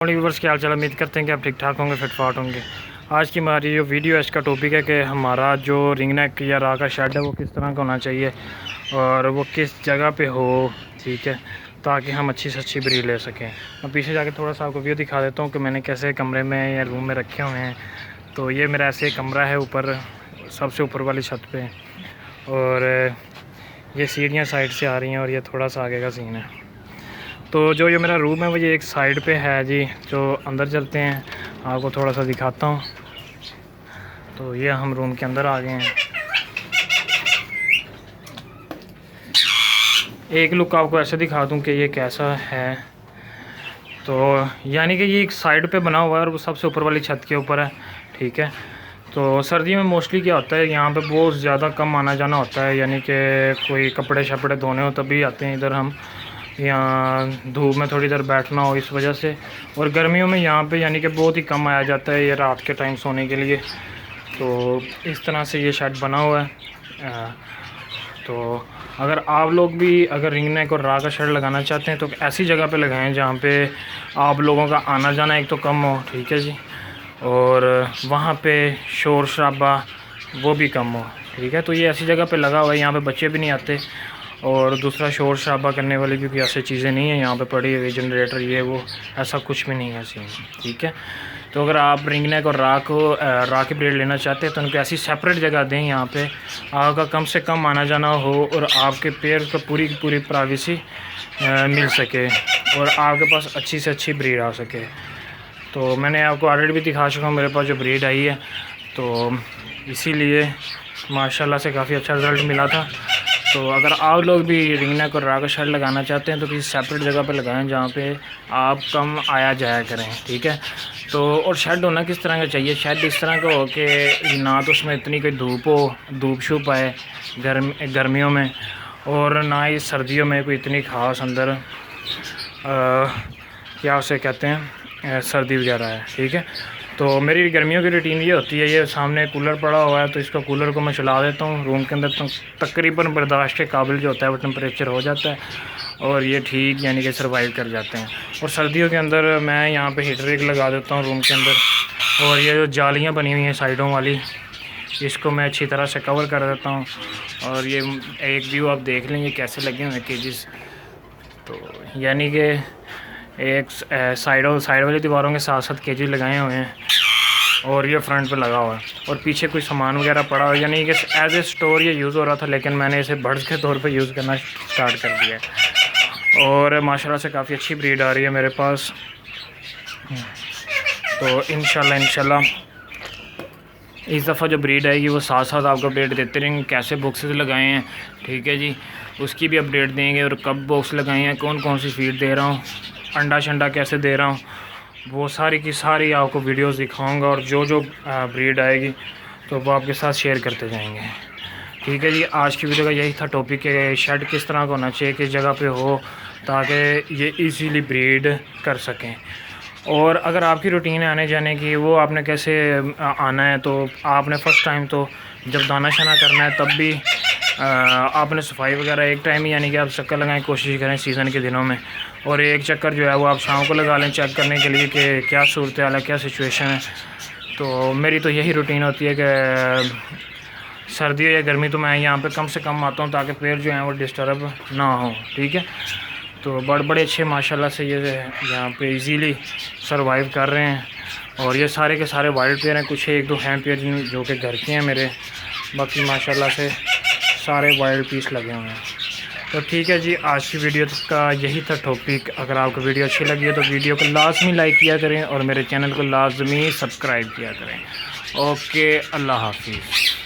Viewers क्या हाल चाल, उम्मीद करते हैं कि आप ठीक ठाक होंगे, फिट फाट होंगे। आज की हमारी जो वीडियो है इसका टॉपिक है कि हमारा जो रिंग नेक या रा का शेड है वो किस तरह का होना चाहिए और वो किस जगह पे हो, ठीक है, ताकि हम अच्छी से अच्छी ब्रीड ले सकें। मैं पीछे जाके थोड़ा सा आपको व्यू दिखा देता हूँ कि मैंने कैसे कमरे में या रूम में रखे हुए हैं। तो ये मेरा ऐसे कमरा है ऊपर, सबसे ऊपर वाली छत पे, और ये सीढ़ियाँ साइड से आ रही हैं और ये थोड़ा सा आगे का सीन है। तो जो ये मेरा रूम है वो ये एक साइड पे है जी। जो अंदर चलते हैं, आपको थोड़ा सा दिखाता हूँ। तो ये हम रूम के अंदर आ गए हैं। एक लुक आपको ऐसे दिखा दूँ कि ये कैसा है। तो यानी कि ये एक साइड पे बना हुआ है और वो सबसे ऊपर वाली छत के ऊपर है, ठीक है। तो सर्दियों में मोस्टली क्या होता है, यहाँ पे बहुत ज़्यादा कम आना जाना होता है, यानी कि कोई कपड़े शपड़े धोने हो तभी आते हैं इधर हम, यहाँ धूप में थोड़ी देर बैठना हो इस वजह से। और गर्मियों में यहाँ पे यानी कि बहुत ही कम आया जाता है ये रात के टाइम सोने के लिए। तो इस तरह से ये शेड बना हुआ है। तो अगर आप लोग भी अगर रिंग नेक और रा का शेड लगाना चाहते हैं तो ऐसी जगह पे लगाएं जहाँ पे आप लोगों का आना जाना एक तो कम हो, ठीक है जी, और वहाँ पे शोर शराबा वो भी कम हो, ठीक है। तो ये ऐसी जगह पे लगा हुआ है, यहाँ पे बच्चे भी नहीं आते और दूसरा शोर शराबा करने वाली भी कोई ऐसी चीज़ें नहीं है यहाँ पे पड़ी हुई, जनरेटर ये वो ऐसा कुछ भी नहीं है सीन, ठीक है। तो अगर आप रिंग नेक और रा की ब्रीड लेना चाहते हैं तो उनको ऐसी सेपरेट जगह दें यहाँ पे आपका कम से कम आना जाना हो और आपके पेड़ को पूरी की पूरी प्राइवेसी मिल सके और आपके पास अच्छी से अच्छी ब्रीड आ सके। तो मैंने आपको ऑलरेडी भी दिखा चुका हूँ मेरे पास जो ब्रीड आई है, तो इसीलिए माशाल्लाह से काफ़ी अच्छा रिज़ल्ट मिला था। तो अगर आप लोग भी रिंग नेक और रा का शेड लगाना चाहते हैं तो किसी सेपरेट जगह पे लगाएं जहाँ पे आप कम आया जाया करें, ठीक है। तो और शेड होना किस तरह का चाहिए, शेड इस तरह का हो कि ना तो उसमें इतनी कोई धूप हो, धूप छुप आए गर्मियों में, और ना ही सर्दियों में कोई इतनी खास अंदर क्या उसे कहते हैं सर्दी वगैरह है, ठीक है। तो मेरी गर्मियों की रूटीन ये होती है, ये सामने कूलर पड़ा हुआ है तो इसका कूलर को मैं चला देता हूँ रूम के अंदर, तो तकरीबन बर्दाश्त के काबिल जो होता है वो टेम्परेचर हो जाता है और ये ठीक यानी कि सर्वाइव कर जाते हैं। और सर्दियों के अंदर मैं यहाँ पे हीटर एक लगा देता हूँ रूम के अंदर, और ये जो जालियाँ बनी हुई हैं साइडों वाली इसको मैं अच्छी तरह से कवर कर देता हूँ। और ये एक व्यू आप देख लें ये कैसे लगे हुए हैं केजेस। तो यानी कि एक साइड वाली दीवारों के साथ साथ केजेस लगाए हुए हैं और ये फ्रंट पे लगा हुआ है और पीछे कोई सामान वगैरह पड़ा हुआ है, यानी कि एज ए स्टोर ये यूज़ हो रहा था, लेकिन मैंने इसे बर्ड्स के तौर पे यूज़ करना स्टार्ट कर दिया है। और माशाल्लाह से काफ़ी अच्छी ब्रीड आ रही है मेरे पास। तो इंशाल्लाह इस दफ़ा जो ब्रीड आएगी वो साथ साथ आपको अपडेट देते रहेंगे, कैसे बॉक्सेस लगाए हैं, ठीक है जी, उसकी भी अपडेट देंगे, और कब बॉक्स लगाए हैं, कौन कौन सी फीड दे रहा हूँ, अंडा शंडा कैसे दे रहा हूँ, वो सारी की सारी आपको वीडियोस दिखाऊंगा। और जो ब्रीड आएगी तो वो आपके साथ शेयर करते जाएंगे, ठीक है जी। आज की वीडियो का यही था टॉपिक है शेड किस तरह का होना चाहिए, किस जगह पे हो, ताकि ये इजीली ब्रीड कर सकें। और अगर आपकी रूटीन है आने जाने की, वो आपने कैसे आना है, तो आपने फ़र्स्ट टाइम तो जब दाना शाना करना है तब भी आपने सफाई वगैरह एक टाइम ही यानी कि आप चक्कर लगाएं, कोशिश करें सीज़न के दिनों में, और एक चक्कर जो है वो आप शाम को लगा लें चेक करने के लिए कि क्या सूरत हाल है, क्या सिचुएशन है। तो मेरी तो यही रूटीन होती है कि सर्दी या गर्मी तो मैं यहाँ पे कम से कम आता हूँ ताकि पेड़ जो हैं वो डिस्टर्ब ना हो, ठीक है। तो बड़े अच्छे माशाल्लाह से ये यहाँ पे इजीली सरवाइव कर रहे हैं। और ये सारे के सारे वाइल्ड पेयर हैं, कुछ एक दो हैंड पेयर जो कि घर के हैं मेरे, बाकी माशाल्लाह से सारे वाइल्ड पीस लगे हुए हैं। तो ठीक है जी, आज की वीडियो का यही था टॉपिक। अगर आपको वीडियो अच्छी लगी है तो वीडियो को लाजमी लाइक किया करें और मेरे चैनल को लाजमी सब्सक्राइब किया करें। ओके, अल्लाह हाफिज़।